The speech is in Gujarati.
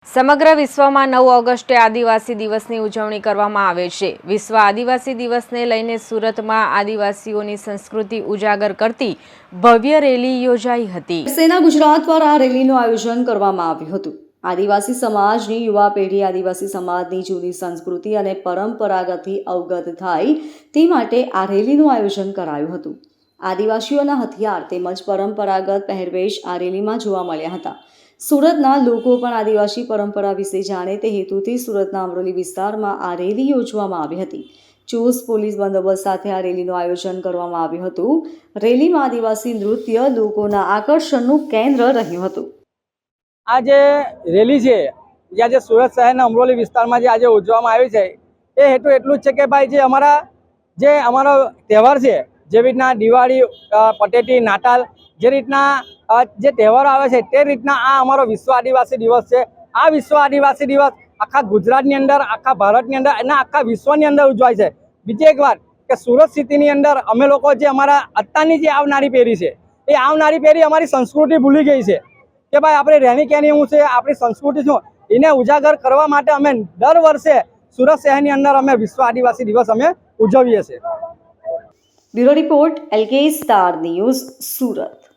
સમગ્ર વિશ્વમાં 9 ઓગસ્ટે આદિવાસી દિવસની ઉજવણી કરવામાં આવે છે। વિશ્વ આદિવાસી દિવસને લઈને સુરતમાં આદિવાસીઓની સંસ્કૃતિ ઉજાગર કરતી ભવ્ય રેલી યોજાઈ હતી। સેના ગુજરાત દ્વારા આ રેલીનું આયોજન કરવામાં આવ્યું હતું। આદિવાસી સમાજની યુવા પેઢી આદિવાસી સમાજની જૂની સંસ્કૃતિ અને પરંપરાગતથી અવગત થાય તે માટે આ રેલીનું આયોજન કરાયું હતું। આદિવાસીઓના હથિયાર તેમજ પરંપરાગત પહેરવેશ આ રેલીમાં જોવા મળ્યા હતા। સુરતના લોકો પણ આદિવાસી પરંપરા વિશે જાણે તે હેતુથી સુરતના અમરોલી વિસ્તારમાં આ રેલી યોજવામાં આવી હતી। ચુસ્ત પોલીસ બંદોબસ્ત સાથે આ રેલીનું આયોજન કરવામાં આવ્યું હતું। રેલીમાં આદિવાસી નૃત્ય લોકોના આકર્ષણનું કેન્દ્ર રહ્યું હતું। આ જે રેલી છે જે આજે સુરત શહેરના અમરોલી વિસ્તારમાં જે આજે ઉજવવામાં આવી છે એ હેતુ એટલું જ છે કે ભાઈ જે અમારો તહેવાર છે, જે રીતના દિવાળી, પટેટી, નાતાલ, જે રીતના જે તહેવારો આવે છે તે રીતના આ અમારો વિશ્વ આદિવાસી દિવસ છે। આ વિશ્વ આદિવાસી દિવસ આખા ગુજરાતની અંદર, આખા ભારતની અંદર અને આખા વિશ્વની અંદર ઉજવાય છે। બીજી એક વાત કે સુરત સિટીની અંદર અમે લોકો જે અમારા અત્યારની જે આવનારી પેઢી છે એ આવનારી પેઢી અમારી સંસ્કૃતિ ભૂલી ગઈ છે કે ભાઈ આપણે રહેણી કહેણી શું છે, આપણી સંસ્કૃતિ શું, એને ઉજાગર કરવા માટે અમે દર વર્ષે સુરત શહેરની અંદર અમે વિશ્વ આદિવાસી દિવસ અમે ઉજવીએ છીએ। Bureau report LK star news, Surat.